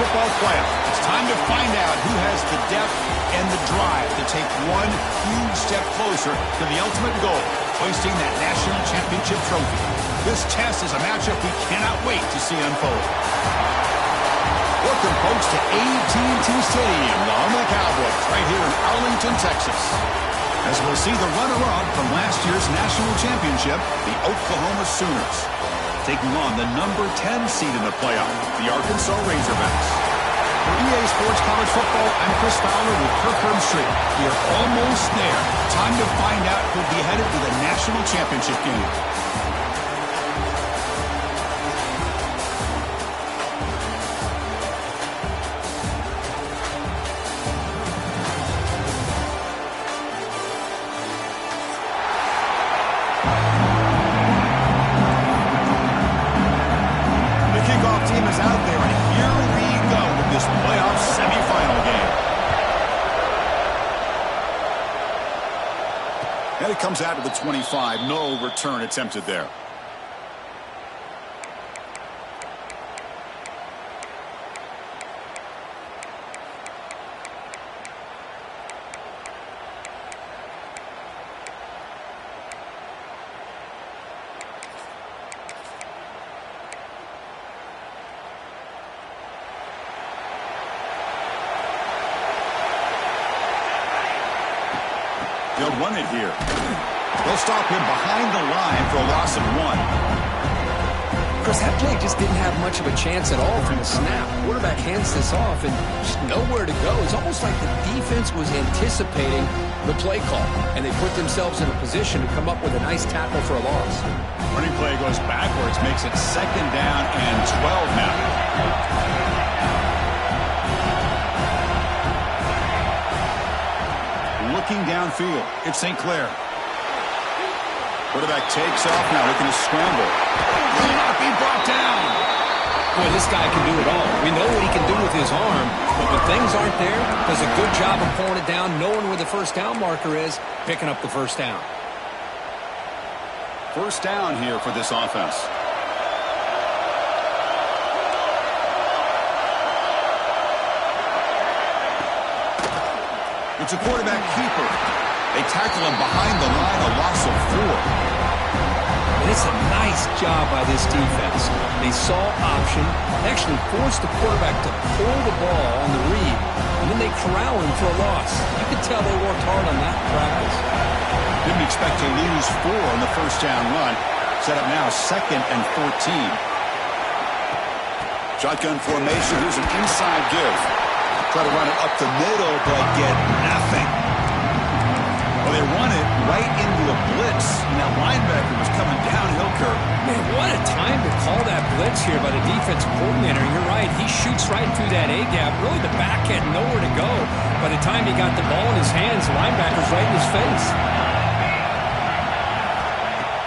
football playoff. It's time to find out who has the depth and the drive to take one huge step closer to the ultimate goal, hoisting that national championship trophy. This test is a matchup we cannot wait to see unfold. Welcome, folks, to AT&T Stadium, the home of the Cowboys, right here in Arlington, Texas. As we'll see the runner-up from last year's national championship, the Oklahoma Sooners, taking on the number 10 seed in the playoff, the Arkansas Razorbacks. For EA Sports College Football, I'm Chris Fowler with Kirk Herbstreit. We are almost there. Time to find out who'll be headed to the national championship game. And it comes out to the 25. No return attempted there. They'll run it here. They'll stop him behind the line for a loss of 1. Chris, that play just didn't have much of a chance at all from the snap. Quarterback hands this off and just nowhere to go. It's almost like the defense was anticipating the play call, and they put themselves in a position to come up with a nice tackle for a loss. Running play goes backwards, makes it 2nd down and 12 now. Looking downfield, it's St. Clair. Quarterback takes off now, looking to scramble. Will not be brought down. Boy, this guy can do it all. We know what he can do with his arm, but when things aren't there, does a good job of pulling it down, knowing where the first down marker is, picking up the first down. First down here for this offense. It's a quarterback keeper. They tackle him behind the line, a loss of 4. And it's a nice job by this defense. They saw option, actually forced the quarterback to pull the ball on the read, and then they corral him for a loss. You could tell they worked hard on that in practice. Didn't expect to lose 4 on the first down run. Set up now 2nd and 14. Shotgun formation. Here's an inside give. Try to run it up the middle, but get nothing. Well, they run it right into a blitz, and that linebacker was coming downhill, Kirk. Man, what a time to call that blitz here by the defensive coordinator. You're right, he shoots right through that A-gap. Really, the back had nowhere to go. By the time he got the ball in his hands, the linebacker's right in his face.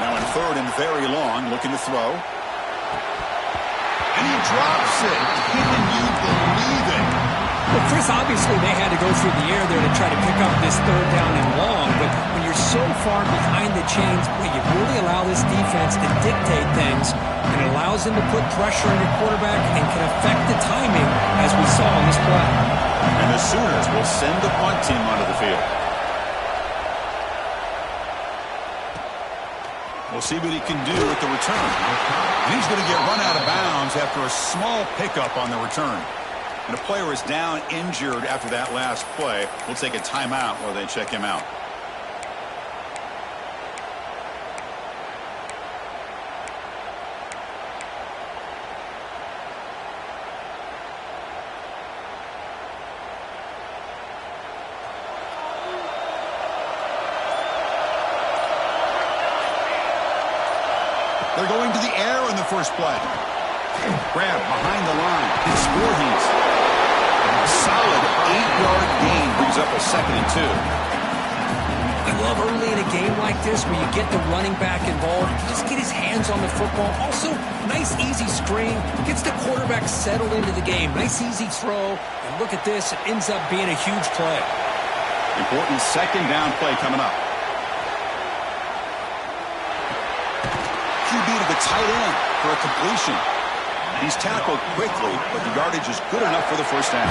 Now in 3rd and very long, looking to throw. And he drops it. Can you believe it? Well, Chris, obviously they had to go through the air there to try to pick up this 3rd down and long, but when you're so far behind the chains, boy, you really allow this defense to dictate things, and it allows them to put pressure on your quarterback and can affect the timing, as we saw on this play. And the Sooners will send the punt team onto the field. We'll see what he can do with the return. And he's going to get run out of bounds after a small pickup on the return. And a player is down injured after that last play. We'll take a timeout while they check him out. They're going to the air in the first play. Grab behind the line. It's Voorhees. Solid 8-yard gain brings up a 2nd and 2. I love early in a game like this where you get the running back involved, just get his hands on the football. Also, nice easy screen, gets the quarterback settled into the game. Nice easy throw, and look at this, it ends up being a huge play. Important 2nd down play coming up. QB to the tight end for a completion. He's tackled quickly, but the yardage is good enough for the first down.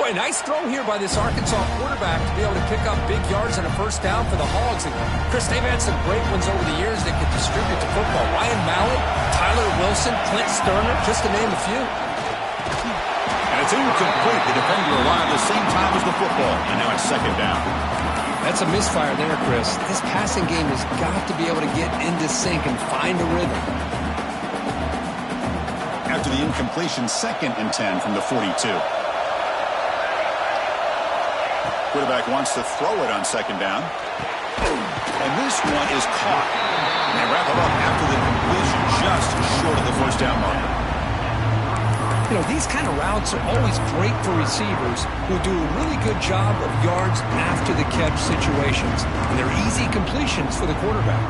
Boy, nice throw here by this Arkansas quarterback to be able to pick up big yards on a first down for the Hogs. And Chris, they've had some great ones over the years that could distribute the football. Ryan Mallett, Tyler Wilson, Clint Sterner, just to name a few. And it's incomplete. The defender arrived the same time as the football, and now it's second down. That's a misfire there, Chris. This passing game has got to be able to get into sync and find a rhythm. After the incompletion, 2nd and 10 from the 42. Quarterback wants to throw it on second down. And this one is caught. And they wrap it up after the completion, just short of the first down marker. You know, these kind of routes are always great for receivers who do a really good job of yards after the catch situations. And they're easy completions for the quarterback.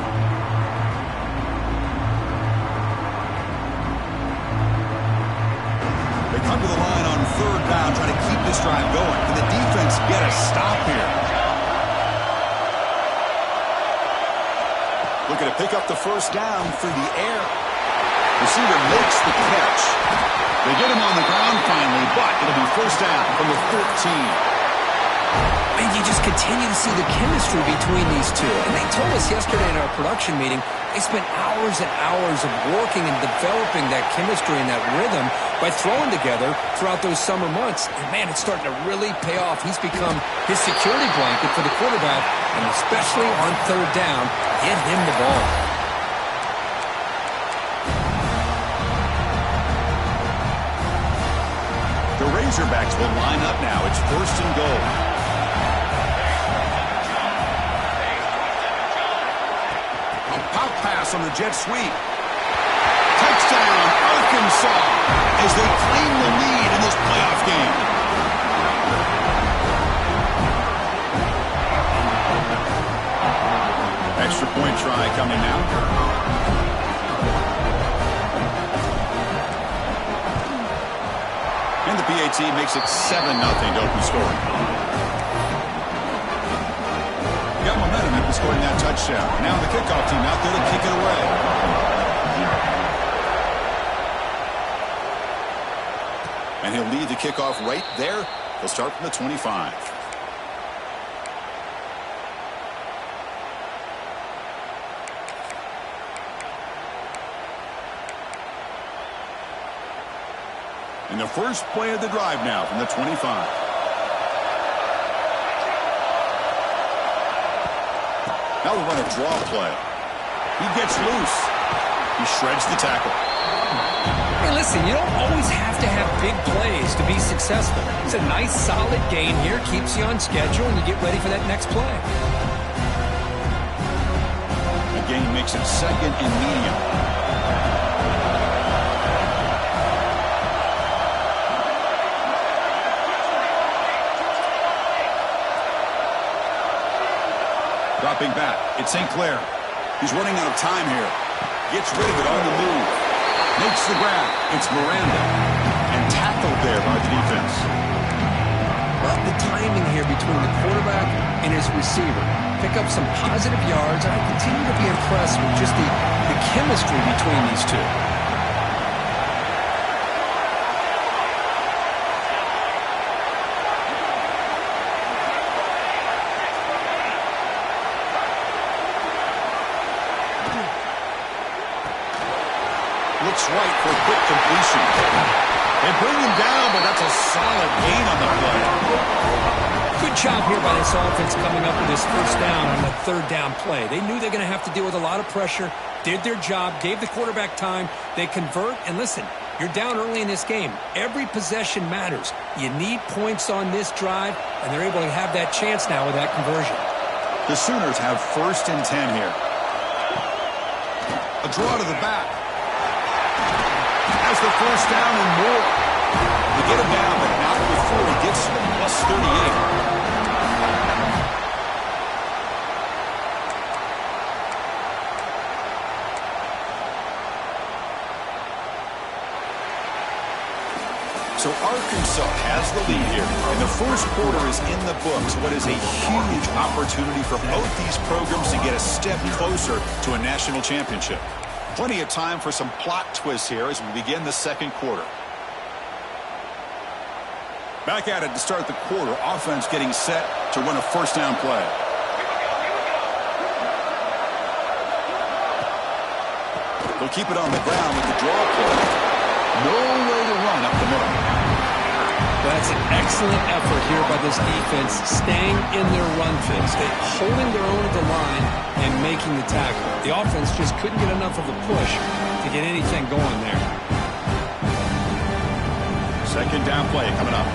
They come to the line on third down, trying to keep this drive going. Can the defense get a stop here? Looking to pick up the first down through the air. Receiver makes the catch. They get him on the ground finally, but it'll be first down from the 14. And you just continue to see the chemistry between these two. And they told us yesterday in our production meeting, they spent hours and hours of working and developing that chemistry and that rhythm by throwing together throughout those summer months. And, man, it's starting to really pay off. He's become his security blanket for the quarterback, and especially on third down, get him the ball. The Razorbacks will line up now. It's first and goal. A pop pass on the jet sweep. Touchdown, Arkansas, as they claim the lead in this playoff game. Extra point try coming now. And the PAT makes it 7-0 to open scoring. Got momentum after scoring that touchdown. Now the kickoff team out there to kick it away. And he'll lead the kickoff right there. He'll start from the 25. And the first play of the drive now from the 25. Now we run a draw play. He gets loose. He shreds the tackle. Hey, listen, you don't always have to have big plays to be successful. It's a nice, solid gain here. Keeps you on schedule, and you get ready for that next play. The gain makes it 2nd and medium. Dropping back, it's St. Clair. He's running out of time here. Gets rid of it on the move. Makes the grab. It's Miranda. And tackled there by the defense. Well, the timing here between the quarterback and his receiver. Pick up some positive yards, and I continue to be impressed with just the chemistry between these two. Looks right for a quick completion. They bring him down, but that's a solid gain on the play. Good job here by this offense coming up with this first down on the third down play. They knew they were going to have to deal with a lot of pressure, did their job, gave the quarterback time. They convert, and listen, you're down early in this game. Every possession matters. You need points on this drive, and they're able to have that chance now with that conversion. The Sooners have first and 10 here. A draw to the back. Has the first down and more. They get him down, but not before he gets to the plus 38. So Arkansas has the lead here, and the first quarter is in the books. What is a huge opportunity for both these programs to get a step closer to a national championship. Plenty of time for some plot twists here as we begin the second quarter. Back at it to start the quarter. Offense getting set to run a first down play. They'll keep it on the ground with the draw play. No way to run up the middle. That's an excellent effort here by this defense, staying in their run fix, holding their own at the line and making the tackle. The offense just couldn't get enough of a push to get anything going there. Second down play coming up.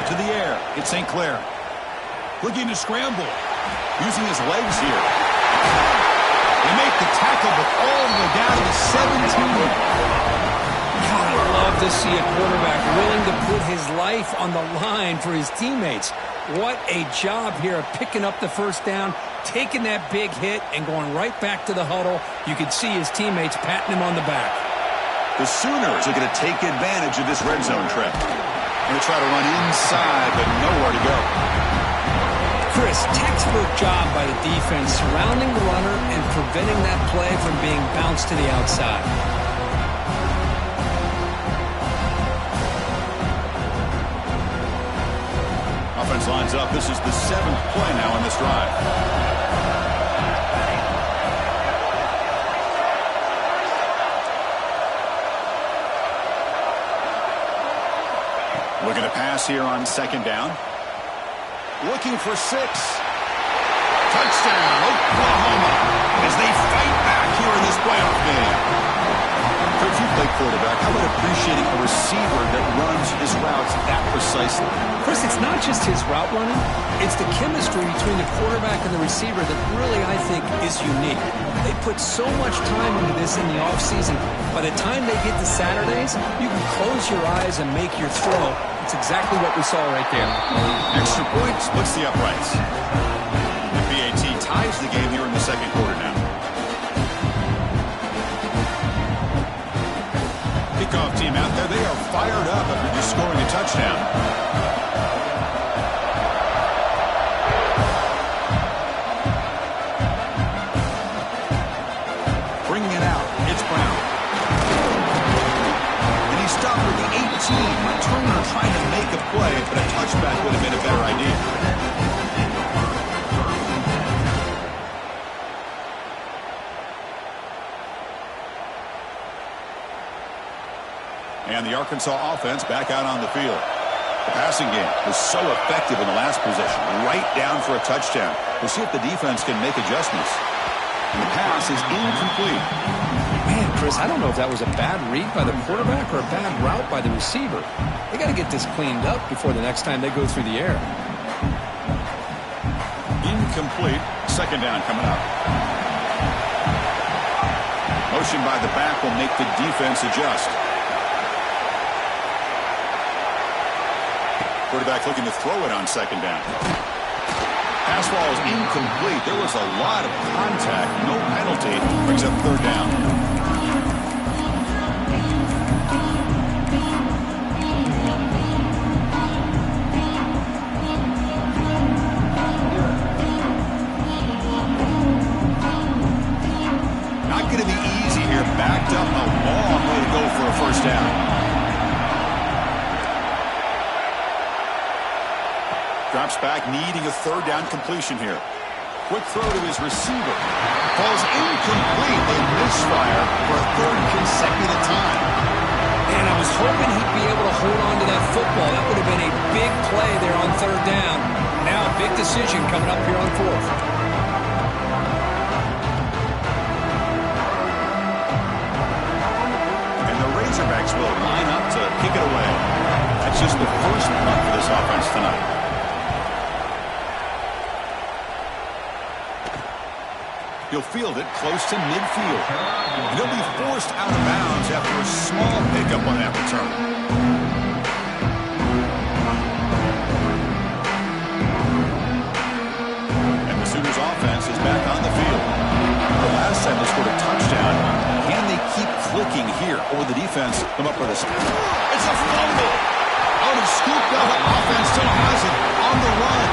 To the air. It's St. Clair. Looking to scramble. Using his legs here. They make the tackle, but all the way down to the 17. God, I love to see a quarterback willing to put his life on the line for his teammates. What a job here of picking up the first down, taking that big hit, and going right back to the huddle. You could see his teammates patting him on the back. The Sooners are going to take advantage of this red zone trip. Going to try to run inside, but nowhere to go. Chris, textbook job by the defense surrounding the runner and preventing that play from being bounced to the outside. Offense lines up. This is the 7th play now in this drive. Looking to pass here on second down. Looking for 6. Touchdown, Oklahoma, as they fight back here in this playoff game. Coach, you play quarterback. How about appreciating a receiver that runs his routes that precisely? Chris, it's not just his route running. It's the chemistry between the quarterback and the receiver that really, I think, is unique. They put so much time into this in the offseason. By the time they get to Saturdays, you can close your eyes and make your throw. It's exactly what we saw right there. Extra point splits the uprights. And BAT ties the game here in the second quarter now. Kickoff team out there. They are fired up after just scoring a touchdown. Bringing it out. It's Brown. And he's stopped with the 18. Turner trying to make a play, but a touchback would have been a better idea. And the Arkansas offense back out on the field. The passing game was so effective in the last possession, right down for a touchdown. We'll see if the defense can make adjustments. And the pass is incomplete. Man, Chris, I don't know if that was a bad read by the quarterback or a bad route by the receiver. They got to get this cleaned up before the next time they go through the air. Incomplete. Second down coming up. Motion by the back will make the defense adjust. Quarterback looking to throw it on second down. Pass ball is incomplete. There was a lot of contact. No penalty. Brings up third down. Not going to be easy here. Backed up a long way to go for a first down. Drops back, needing a third down completion here. Quick throw to his receiver. Falls incomplete. They misfire for a third consecutive time. And I was hoping he'd be able to hold on to that football. That would have been a big play there on third down. Now a big decision coming up here on fourth. And the Razorbacks will line up to kick it away. That's just the first punt for this offense tonight. He'll field it close to midfield. And he'll be forced out of bounds after a small pickup on that return. And the Sooners offense is back on the field. The last time they scored a touchdown, can they keep clicking here? Or the defense come up with a... It's a fumble! Out of scoop, the offense still has it on the run.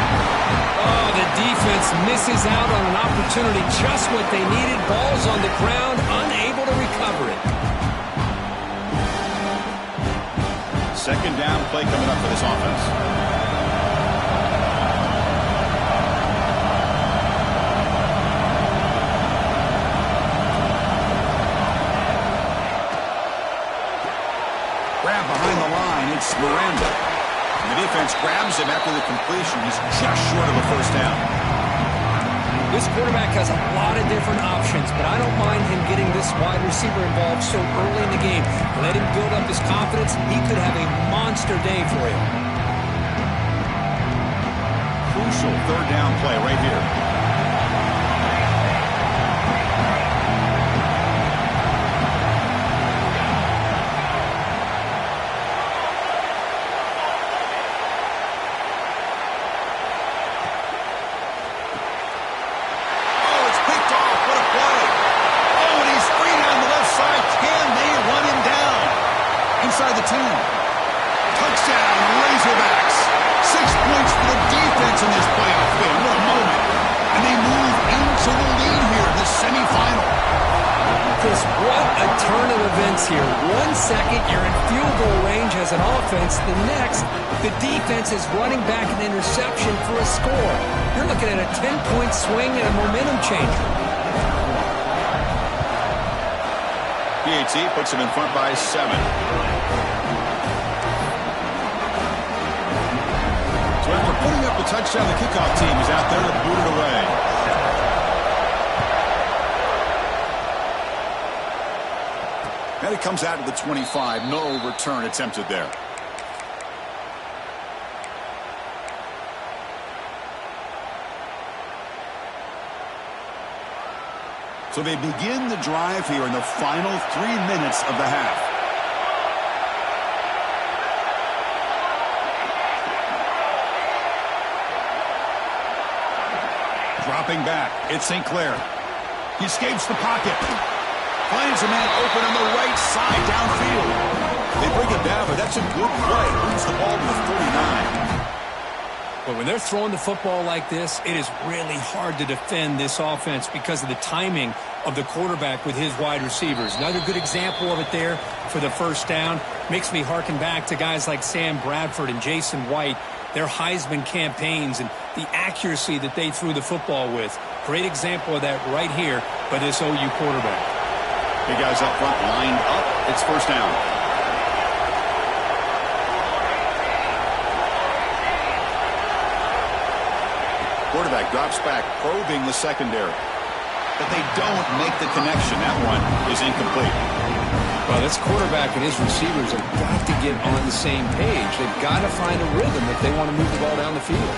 Oh, the defense defense misses out on an opportunity, just what they needed. Ball's on the ground, unable to recover it. Second down play coming up for this offense. Grab behind the line. It's Miranda. And the defense grabs him after the completion. He's just short of a first down. This quarterback has a lot of different options, but I don't mind him getting this wide receiver involved so early in the game. Let him build up his confidence. He could have a monster day for you. Crucial third down play right here. Inside the 10. Touchdown, Razorbacks. 6 points for the defense in this playoff game. What a moment. And they move into the lead here in the semifinal. Chris, what a turn of events here. 1 second, you're in field goal range as an offense. The next, the defense is running back an interception for a score. You're looking at a 10-point swing and a momentum changer. PAT puts him in front by 7. So after putting up the touchdown, the kickoff team is out there to boot it away. And it comes out to the 25. No return attempted there. So they begin the drive here in the final 3 minutes of the half. Dropping back, it's St. Clair. He escapes the pocket. Finds a man open on the right side downfield. They bring him down, but that's a good play. Moves the ball to the 39. But when they're throwing the football like this, it is really hard to defend this offense because of the timing of the quarterback with his wide receivers. Another good example of it there for the first down. Makes me harken back to guys like Sam Bradford and Jason White, their Heisman campaigns and the accuracy that they threw the football with. Great example of that right here by this OU quarterback. Big guys up front lined up. It's first down. Quarterback drops back, probing the secondary. But they don't make the connection. That one is incomplete. Well, this quarterback and his receivers have got to get on the same page. They've got to find a rhythm if they want to move the ball down the field.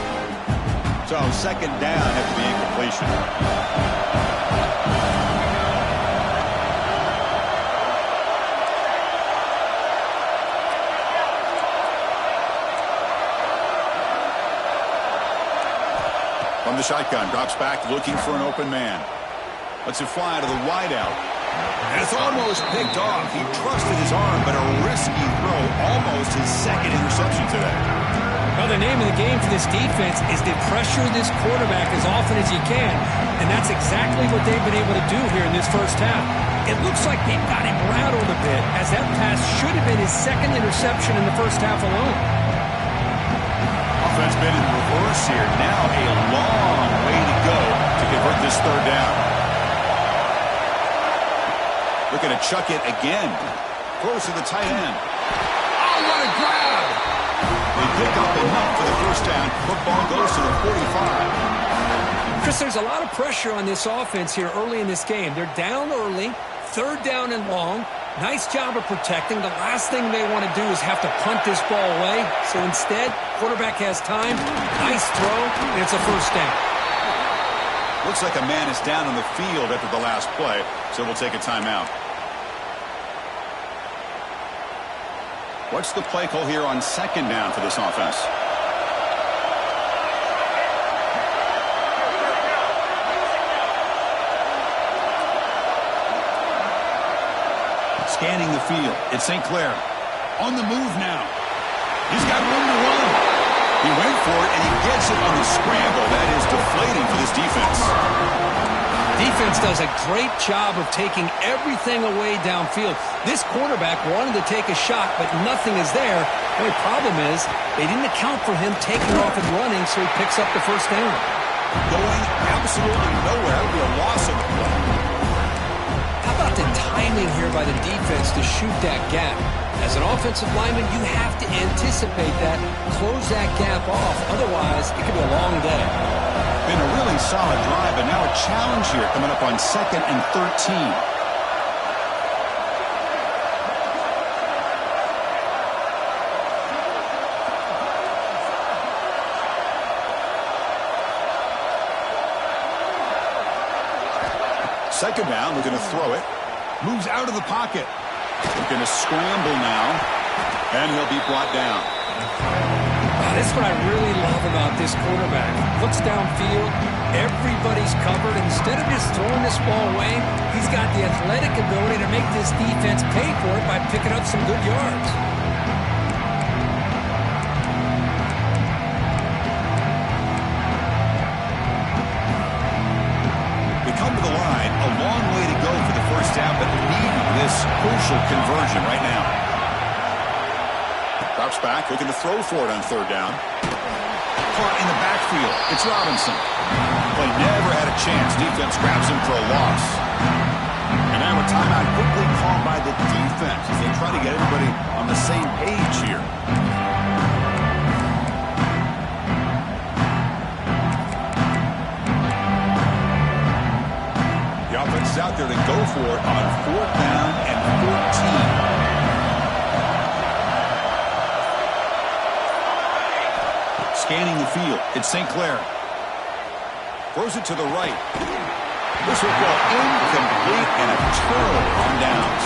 So second down after the incompletion. From the shotgun, drops back, looking for an open man. Lets it fly to the wideout. And it's almost picked off. He trusted his arm, but a risky throw. Almost his second interception today. Well, the name of the game for this defense is to pressure this quarterback as often as you can. And that's exactly what they've been able to do here in this first half. It looks like they've got him rattled a bit, as that pass should have been his second interception in the first half alone. Offense been in reverse here. Now a long way to go to convert this third down. Looking to chuck it again. Throws to the tight end. Oh, what a grab! They pick up enough for the first down. Football goes to the 45. Chris, there's a lot of pressure on this offense here early in this game. They're down early, third down and long. Nice job of protecting. The last thing they want to do is have to punt this ball away. So instead, quarterback has time. Nice throw, and it's a first down. Looks like a man is down on the field after the last play, so we'll take a timeout. What's the play call here on second down for this offense? Scanning the field. It's St. Clair. On the move now. He's got room to run. He went for it, and he gets it on the scramble. That is deflating for this defense does a great job of taking everything away downfield. This quarterback wanted to take a shot, but nothing is there. The only problem is they didn't account for him taking off and running, so he picks up the first down. Going absolutely nowhere with a loss of the play. How about the timing here by the defense to shoot that gap? As an offensive lineman, you have to anticipate that, close that gap off. Otherwise, it could be a long day. Been a really solid drive, and now a challenge here coming up on 2nd and 13. Second down, looking to throw it. Moves out of the pocket. Looking to scramble now, and he'll be brought down. This is what I really love about this quarterback. Looks downfield, everybody's covered. Instead of just throwing this ball away, he's got the athletic ability to make this defense pay for it by picking up some good yards. We come to the line, a long way to go for the first down, but needing this crucial conversion right now. Drops back, looking to throw for it on 3rd down. Caught in the backfield. It's Robinson. Play never had a chance. Defense grabs him for a loss. And now a timeout quickly called by the defense as they try to get everybody on the same page here. The offense is out there to go for it on 4th down and 14. Scanning the field. It's St. Clair. Throws it to the right. This will go incomplete and a turnover on downs.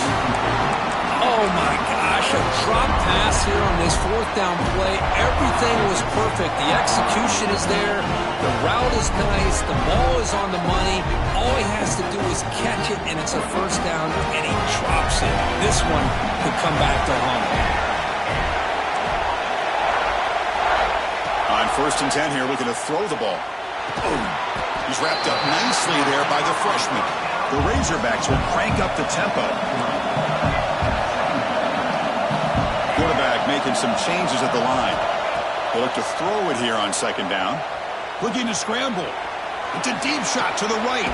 Oh my gosh, a drop pass here on this 4th down play. Everything was perfect. The execution is there. The route is nice. The ball is on the money. All he has to do is catch it, and it's a first down, and he drops it. This one could come back to haunt. On 1st and 10 here, looking to throw the ball. He's wrapped up nicely there by the freshman. The Razorbacks will crank up the tempo. Quarterback making some changes at the line. They'll look to throw it here on 2nd down. Looking to scramble. It's a deep shot to the right.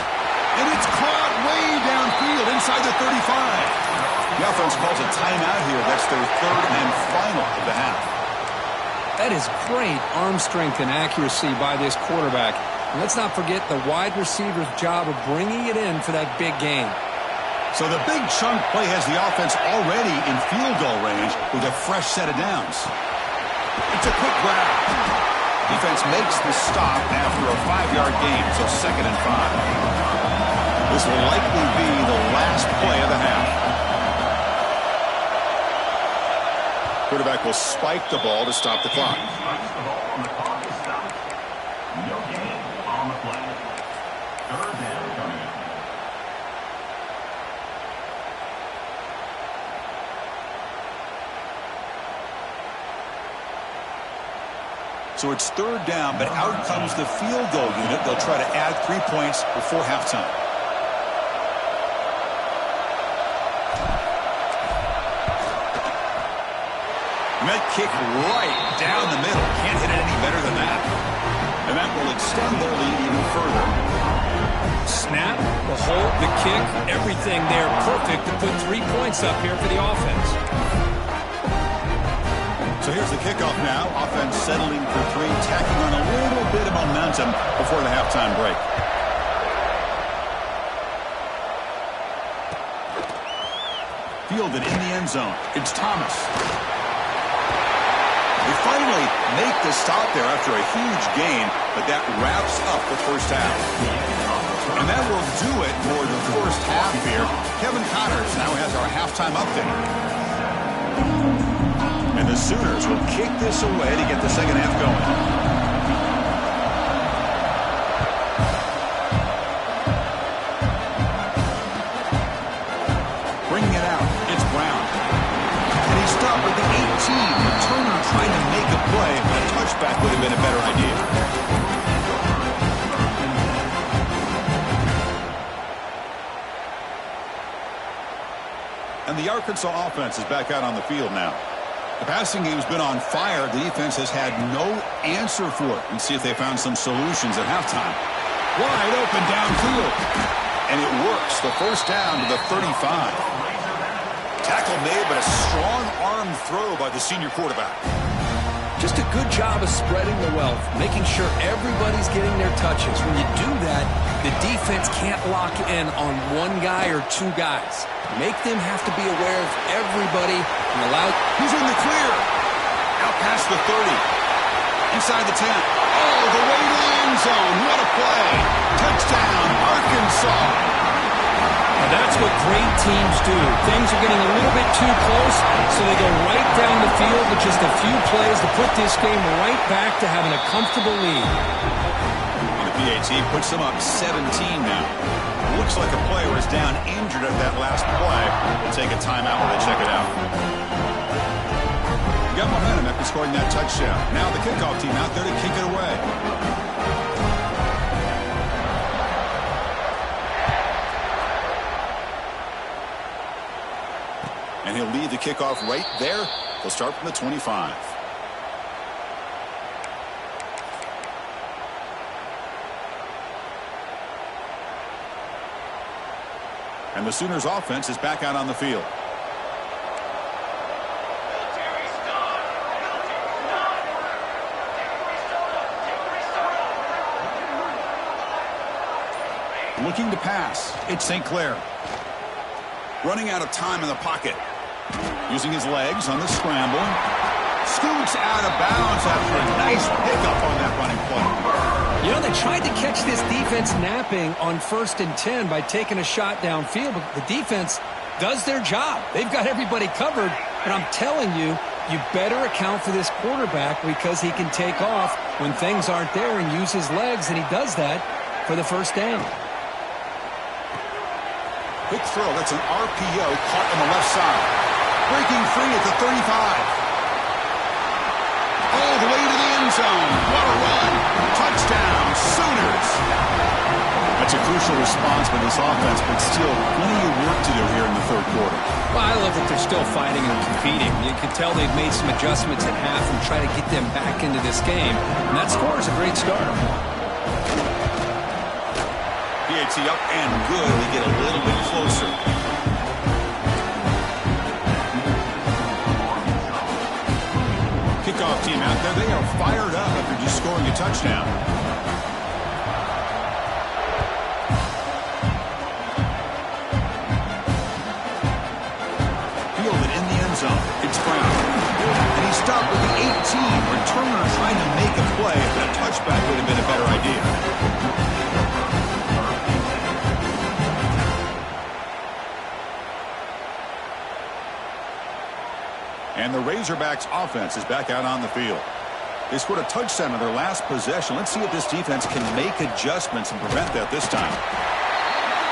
And it's caught way downfield inside the 35. The offense calls a timeout here. That's their 3rd and final of the half. That is great arm strength and accuracy by this quarterback. And let's not forget the wide receiver's job of bringing it in for that big game. So the big chunk play has the offense already in field goal range with a fresh set of downs. It's a quick grab. Defense makes the stop after a 5-yard gain, so 2nd and 5. This will likely be the last play of the half. Quarterback will spike the ball to stop the clock. So it's 3rd down, but out comes the field goal unit. They'll try to add 3 points before halftime. And that kick right down the middle. Can't hit it any better than that. And that will extend their lead even further. Snap, the hold, the kick, everything there perfect to put 3 points up here for the offense. So here's the kickoff now. Offense settling for 3, tacking on a little bit of momentum before the halftime break. Fielded in the end zone. It's Thomas. They finally make the stop there after a huge gain, but that wraps up the first half. And that will do it for the first half here. Kevin Connors now has our halftime update. And the Sooners will kick this away to get the second half going. Bringing it out, it's Brown. And he's stopped with the 18. Turner trying to make a play. A touchback would have been a better idea. the Arkansas offense is back out on the field now. The passing game's been on fire. The defense has had no answer for it. Let's see if they found some solutions at halftime. Wide open downfield. And it works. The first down to the 35. Tackle made, but a strong arm throw by the senior quarterback. Just a good job of spreading the wealth, making sure everybody's getting their touches. When you do that, the defense can't lock in on one guy or two guys. Make them have to be aware of everybody and allow... He's in the clear. Out past the 30. Inside the 10. Oh, the way to the end zone. What a play. Touchdown, Arkansas. And that's what great teams do. Things are getting a little bit too close, so they go right down the field with just a few plays to put this game right back to having a comfortable lead. And the PAT puts them up 17 now. Looks like a player is down injured at that last play. We'll take a timeout while they check it out. You got momentum after scoring that touchdown. Now the kickoff team out there to kick it away. And he'll lead the kickoff right there. They'll start from the 25. And the Sooners offense is back out on the field. Looking to pass. It's St. Clair. Running out of time in the pocket. Using his legs on the scramble. Scoots out of bounds after a nice pickup on that running play. You know, they tried to catch this defense napping on 1st and 10 by taking a shot downfield, but the defense does their job. They've got everybody covered, and I'm telling you, you better account for this quarterback because he can take off when things aren't there and use his legs, and he does that for the first down. Quick throw. That's an RPO caught on the left side. Breaking free at the 35. All the way to the end zone. What a run. Touchdown, Sooners. That's a crucial response by this offense, but still plenty of work to do here in the third quarter. Well, I love that they're still fighting and competing. You can tell they've made some adjustments at half and try to get them back into this game. And that score is a great start. PAT up and good. They get a little bit closer. Kickoff team out there. They are fired up after just scoring a touchdown. Fielded in the end zone. It's Brown. And he stopped with the 18. Returner trying to make a play, but a touchback would have been a better idea. And the Razorbacks offense is back out on the field. They scored a touchdown on their last possession. Let's see if this defense can make adjustments and prevent that this time.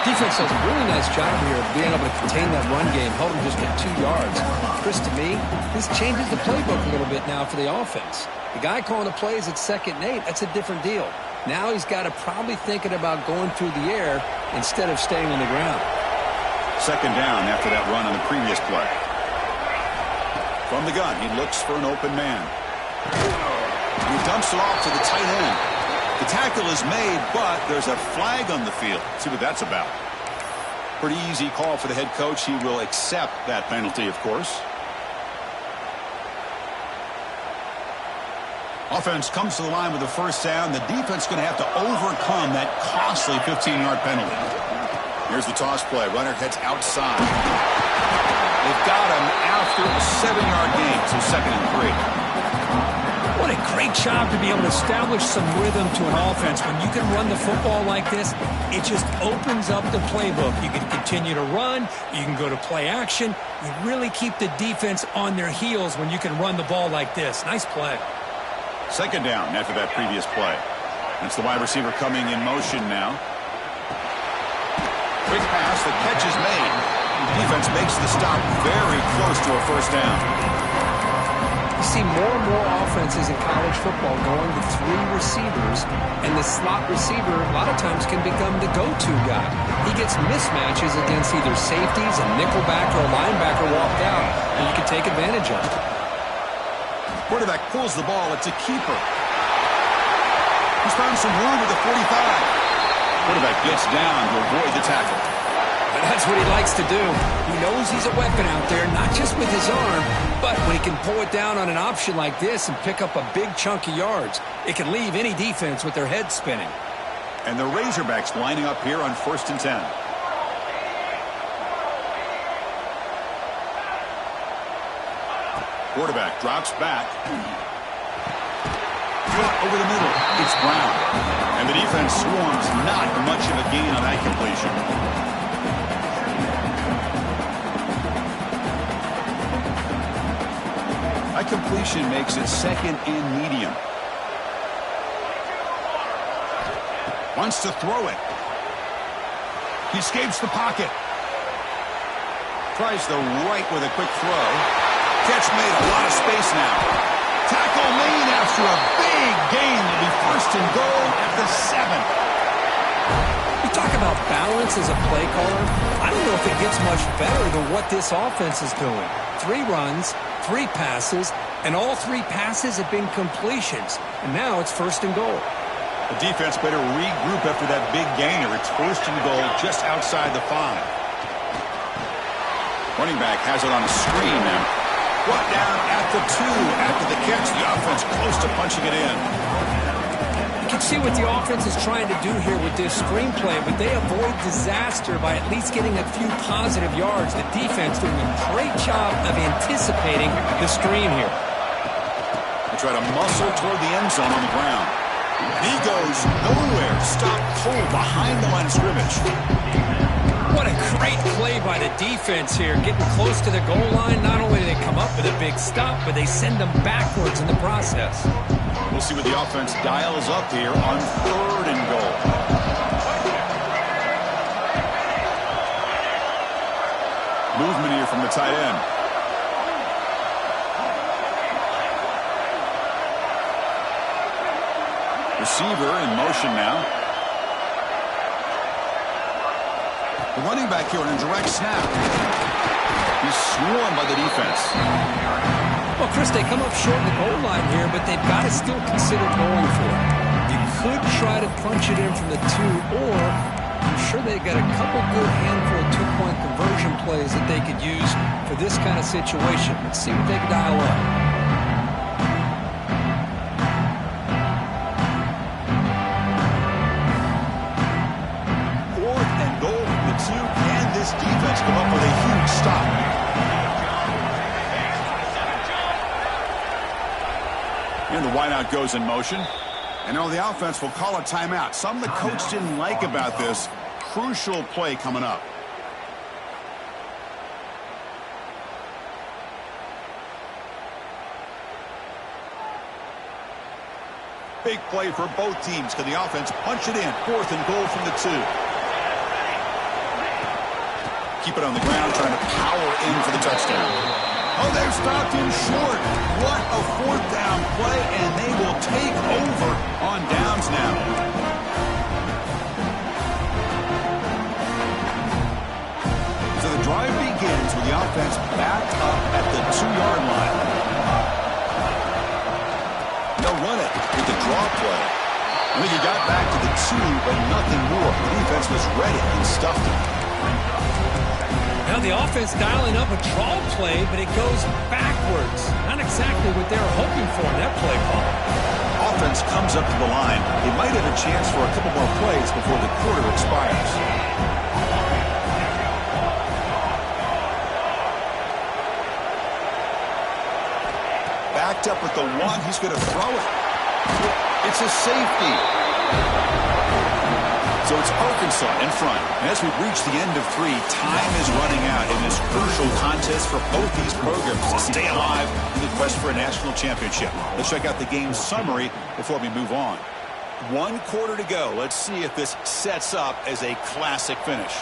Defense does a really nice job here of being able to contain that run game, held them just at 2 yards. Chris, to me, this changes the playbook a little bit now for the offense. The guy calling the plays at 2nd and 8, that's a different deal. Now he's got to probably thinking about going through the air instead of staying on the ground. 2nd down after that run on the previous play. From the gun, he looks for an open man. He dumps it off to the tight end. The tackle is made, but there's a flag on the field. Let's see what that's about. Pretty easy call for the head coach. He will accept that penalty, of course. Offense comes to the line with the first down. The defense is going to have to overcome that costly 15-yard penalty. Here's the toss play. Runner heads outside. They've got him after a 7-yard gain, so 2nd and 3. What a great job to be able to establish some rhythm to an offense. When you can run the football like this, it just opens up the playbook. You can continue to run. You can go to play action. You really keep the defense on their heels when you can run the ball like this. Nice play. 2nd down after that previous play. That's the wide receiver coming in motion now. Quick pass. The catch is made. The defense makes the stop very close to a first down. You see more and more offenses in college football going to 3 receivers, and the slot receiver a lot of times can become the go-to guy. He gets mismatches against either safeties, a nickelback, or a linebacker walked out, and you can take advantage of it. Quarterback pulls the ball. It's a keeper. He's found some room at the 45. Quarterback gets down to avoid the tackle. And that's what he likes to do. He knows he's a weapon out there, not just with his arm, but when he can pull it down on an option like this and pick up a big chunk of yards, it can leave any defense with their head spinning. And the Razorbacks lining up here on 1st and 10. Quarterback drops back. Caught over the middle. It's Brown. And the defense swarms. Not much of a gain on that completion. That completion makes it 2nd and medium. Wants to throw it. He escapes the pocket. Tries the right with a quick throw. Catch made, a lot of space now. Tackle made after a big gain. It'll be 1st and goal at the 7. You talk about balance as a play caller. I don't know if it gets much better than what this offense is doing. 3 runs, 3 passes, and all 3 passes have been completions. And now it's 1st and goal. The defense better regroup after that big gainer. It's 1st and goal just outside the 5. Running back has it on a screen now. Brought down at the 2. After the catch, the offense close to punching it in. You can see what the offense is trying to do here with this screenplay, but they avoid disaster by at least getting a few positive yards. The defense doing a great job of anticipating the screen here. They try to muscle toward the end zone on the ground. And he goes nowhere. Stopped cold behind the line of scrimmage. What a great play by the defense here. Getting close to the goal line, not only do they come up with a big stop, but they send them backwards in the process. We'll see what the offense dials up here on 3rd and goal. Movement here from the tight end. Receiver in motion now. The running back here on a direct snap. He's swarmed by the defense. Well, Chris, they come up short in the goal line here, but they've got to still consider going for it. You could try to punch it in from the 2, or I'm sure they've got a couple good handful of 2-point conversion plays that they could use for this kind of situation. Let's see what they can dial up. 4th and goal from the 2. Can this defense come up with a huge stop? And the wideout goes in motion. And now the offense will call a timeout. Something the coach didn't like about this. Crucial play coming up. Big play for both teams. Can the offense punch it in? 4th and goal from the 2. Keep it on the ground, trying to power in for the touchdown. Oh, they've stopped him short. What a 4th down play, and they will take over on downs now. So the drive begins with the offense back up at the 2-yard line. They'll run it with the draw play. I think he got back to the 2, but nothing more. The defense was ready and stuffed him. Now the offense dialing up a draw play, but it goes backwards. Not exactly what they were hoping for in that play call. Offense comes up to the line. They might have a chance for a couple more plays before the quarter expires. Backed up with the 1. He's going to throw it. It's a safety. So it's Arkansas in front. And as we reach the end of 3, time is running out in this crucial contest for both these programs to stay alive in the quest for a national championship. Let's check out the game summary before we move on. 1 quarter to go. Let's see if this sets up as a classic finish.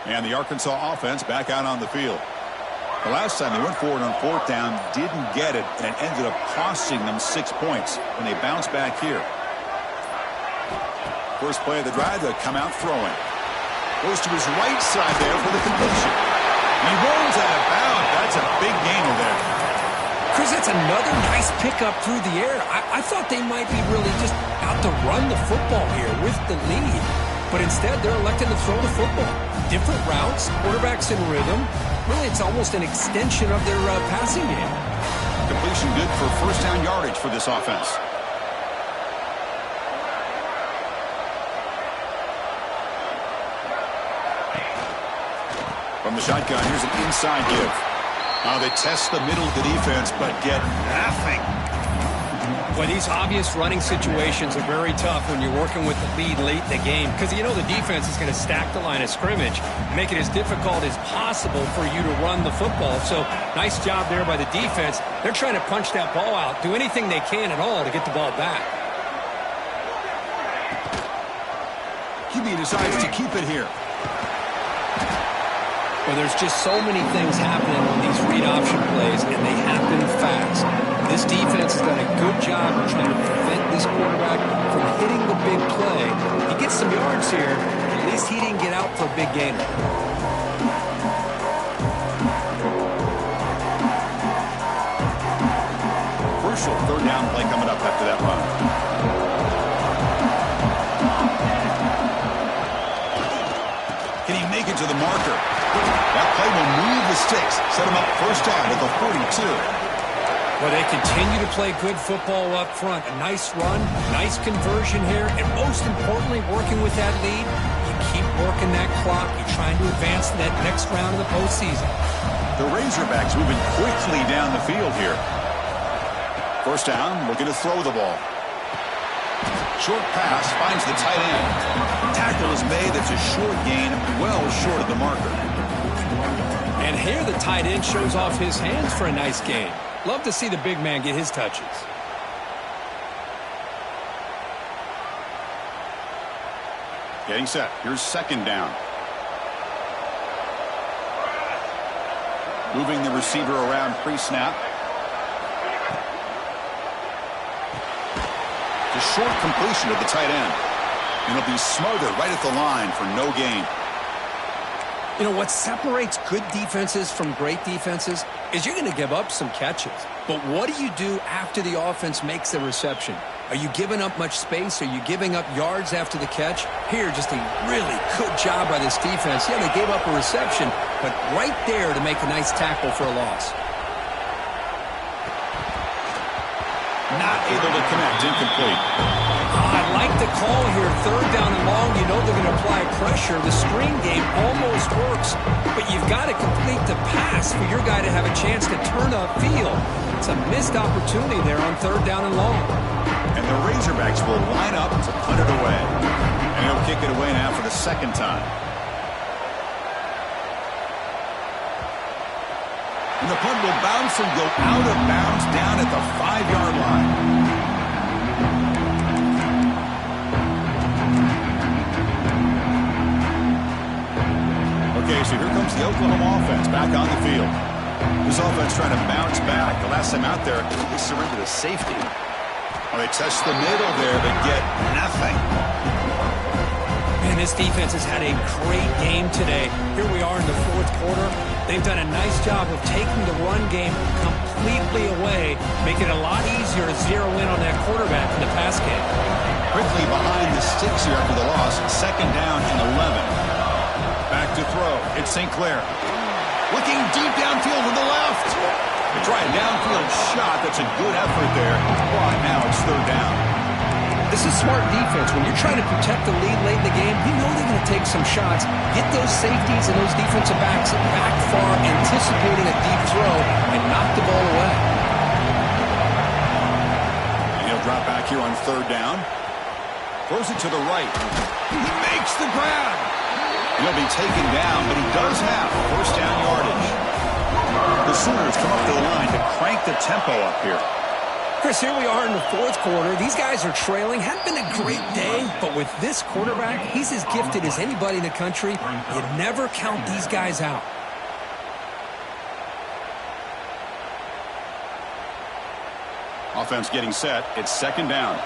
And the Arkansas offense back out on the field. The last time they went forward on fourth down, didn't get it, and it ended up costing them 6 points when they bounced back here. First play of the drive, they'll come out throwing. Goes to his right side there for the completion. He rolls out of bounds. That's a big gainer there. Chris, that's another nice pickup through the air. I thought they might be really just out to run the football here with the lead. But instead, they're electing to throw the football. Different routes, quarterbacks in rhythm. Really, it's almost an extension of their passing game. Completion good for first down yardage for this offense. From the shotgun, here's an inside give. Now they test the middle of the defense, but get nothing. Well, these obvious running situations are very tough when you're working with the lead late in the game, because you know the defense is going to stack the line of scrimmage, make it as difficult as possible for you to run the football. So nice job there by the defense. They're trying to punch that ball out, do anything they can at all to get the ball back. QB decides to keep it here. Well, there's just so many things happening on these read option plays, and they happen fast. This defense has done a good job of trying to prevent this quarterback from hitting the big play. He gets some yards here. At least he didn't get out for a big gainer. Crucial third down play coming up after that run. Can he make it to the marker? That play will move the sticks, set him up first down at the 42. Well, they continue to play good football up front. A nice run, nice conversion here, and most importantly, working with that lead, you keep working that clock. You're trying to advance to that next round of the postseason. The Razorbacks moving quickly down the field here. First down, looking to throw the ball. Short pass finds the tight end. Tackle is made. That's a short gain, well short of the marker. And here the tight end shows off his hands for a nice gain. Love to see the big man get his touches. Getting set. Here's second down. Moving the receiver around pre-snap. The short completion of the tight end. And it'll be smothered right at the line for no gain. You know, what separates good defenses from great defenses is you're going to give up some catches. But what do you do after the offense makes the reception? Are you giving up much space? Are you giving up yards after the catch? Here, just a really good job by this defense. Yeah, they gave up a reception, but right there to make a nice tackle for a loss. Not able to connect, incomplete. I like the call here. Third down and long, you know they're going to apply pressure. The screen game almost works, but you've got to complete the pass for your guy to have a chance to turn upfield. It's a missed opportunity there on third down and long. And the Razorbacks will line up to punt it away. And he'll kick it away now for the second time. And the punt will bounce and go out of bounds down at the 5-yard line. Okay, so here comes the Oklahoma offense back on the field. This offense trying to bounce back. The last time out there, they surrendered a safety. Well, they touched the middle there, but get nothing. Man, this defense has had a great game today. Here we are in the fourth quarter. They've done a nice job of taking the run game completely away, making it a lot easier to zero in on that quarterback in the pass game. Quickly behind the sticks here after the loss. Second down and 11. Back to throw. It's St. Clair. Looking deep downfield to the left. They try a downfield shot. That's a good effort there. Why, now it's third down. This is smart defense. When you're trying to protect the lead late in the game, you know they're going to take some shots. Get those safeties and those defensive backs back far, anticipating a deep throw, and knock the ball away. And he'll drop back here on third down. Throws it to the right. He makes the grab. He'll be taken down, but he does have first down yardage. The Sooners come up to the line to crank the tempo up here. Chris, here we are in the fourth quarter. These guys are trailing. Hadn't been a great day, but with this quarterback, he's as gifted as anybody in the country. You never count these guys out. Offense getting set. It's second down.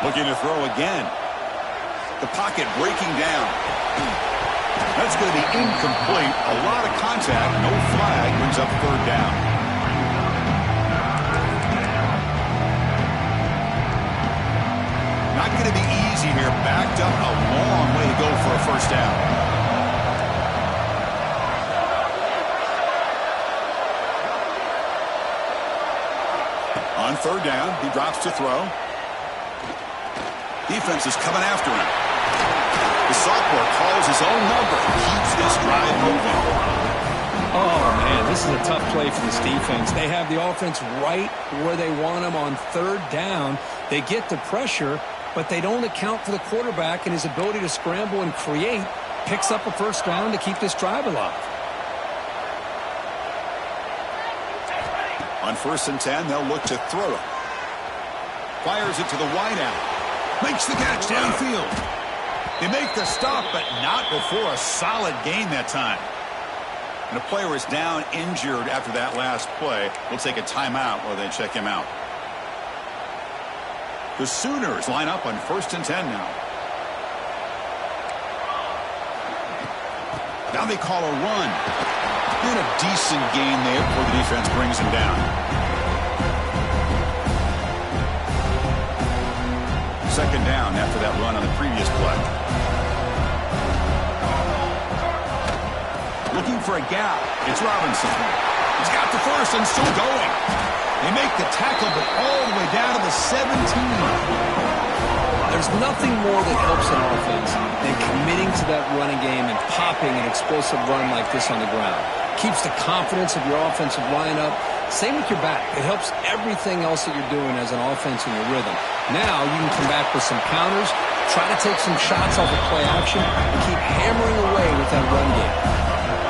Looking to throw again. The pocket breaking down. That's going to be incomplete. A lot of contact. No flag. Brings up third down. Not going to be easy here. Backed up a long way to go for a first down. On third down, he drops to throw. Defense is coming after him. The sophomore calls his own number. Keeps this drive moving. Oh, man, this is a tough play for this defense. They have the offense right where they want them on third down. They get the pressure, but they don't account for the quarterback and his ability to scramble and create. Picks up a first down to keep this drive alive. On 1st and 10, they'll look to throw it. Fires it to the wideout. Makes the catch downfield. They make the stop, but not before a solid gain that time. And a player is down injured after that last play. We'll take a timeout while they check him out. The Sooners line up on 1st and 10 now. Now they call a run. And a decent gain there before the defense brings him down. Second down after that run on the previous play. Looking for a gap. It's Robinson. He's got the first and still going. They make the tackle, but all the way down to the 17. There's nothing more that helps an offense than committing to that running game and popping an explosive run like this on the ground. Keeps the confidence of your offensive lineup. Same with your back. It helps everything else that you're doing as an offense in your rhythm. Now you can come back with some counters, try to take some shots off of play action, and keep hammering away with that run game.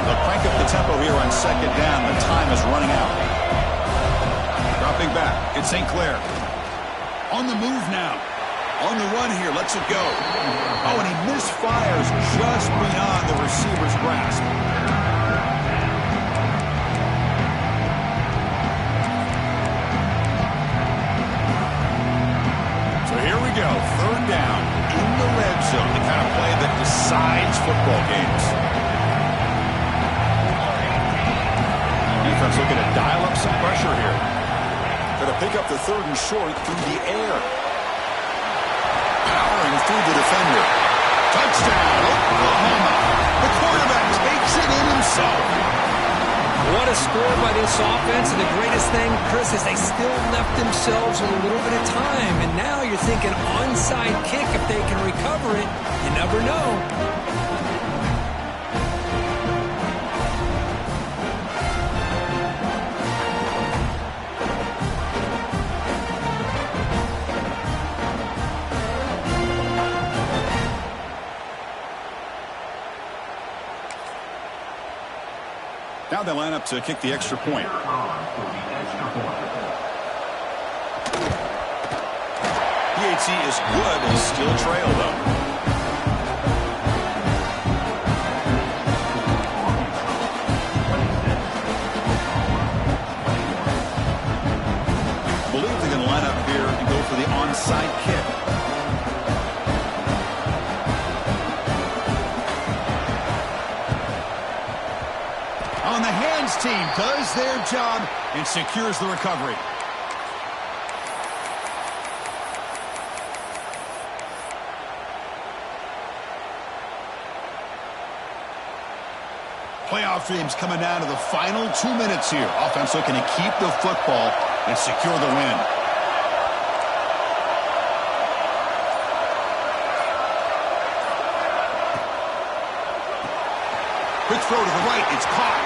They'll crank up the tempo here on second down. The time is running out. Dropping back. It's St. Clair. On the move now. On the run here. Lets it go. Oh, and he misfires just beyond the receiver's grasp. Go. Third down in the red zone, the kind of play that decides football games. Defense looking to dial up some pressure here. Going to pick up the third and short through the air. Powering through the defender. Touchdown, Oklahoma. The quarterback takes it in himself. What a score by this offense, and the greatest thing, Chris, is they still left themselves with a little bit of time, and now you're thinking onside kick if they can recover it. You never know. Now they line up to kick the extra point. PAT is good and still trail, though. I believe they're going to line up here and go for the onside kick. On the hands team does their job and secures the recovery. Playoff dreams coming down to the final 2 minutes here. Offense looking to keep the football and secure the win. Quick throw to the right. It's caught.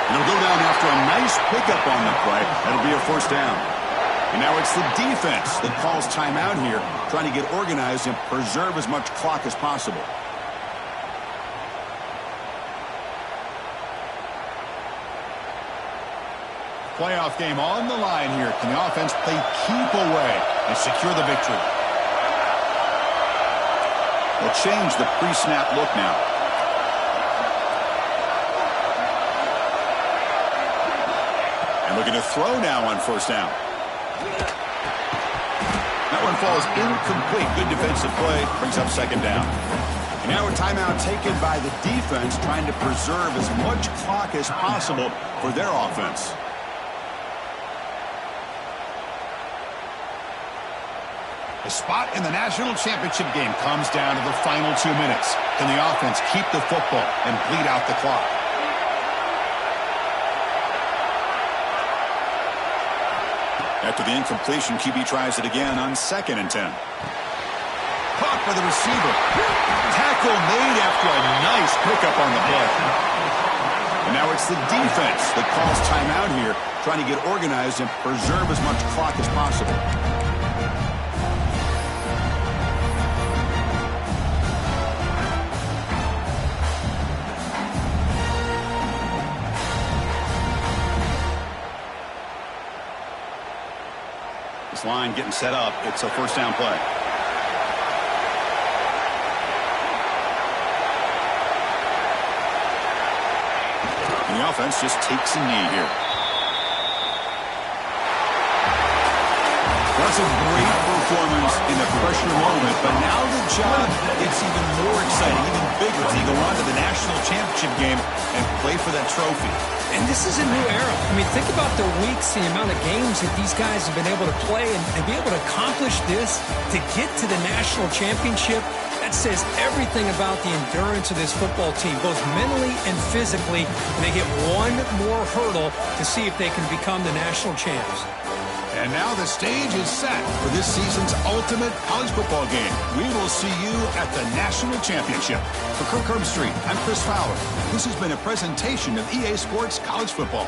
And it'll go down after a nice pickup on the play. That'll be a first down. And now it's the defense that calls timeout here, trying to get organized and preserve as much clock as possible. playoff game on the line here. Can the offense play keep away and secure the victory? They'll change the pre-snap look now. And looking to throw now on first down. That one falls incomplete. Good defensive play. Brings up second down. And now a timeout taken by the defense, trying to preserve as much clock as possible for their offense. The spot in the national championship game comes down to the final 2 minutes. Can the offense keep the football and bleed out the clock? After the incompletion, QB tries it again on 2nd and 10. Caught by the receiver. Tackle made after a nice pickup on the play. And now it's the defense that calls timeout here, trying to get organized and preserve as much clock as possible. This line getting set up. It's a first down play. And the offense just takes a knee here. That's a great performance in a pressure moment, but now the job gets even more exciting, even bigger as they go on to the national championship game and play for that trophy. And this is a new era. I mean, think about the weeks, the amount of games that these guys have been able to play and be able to accomplish this, to get to the national championship. That says everything about the endurance of this football team, both mentally and physically. And they get one more hurdle to see if they can become the national champs. And now the stage is set for this season's ultimate college football game. We will see you at the national championship. For Kirk Herbstreit, I'm Chris Fowler. This has been a presentation of EA Sports College Football.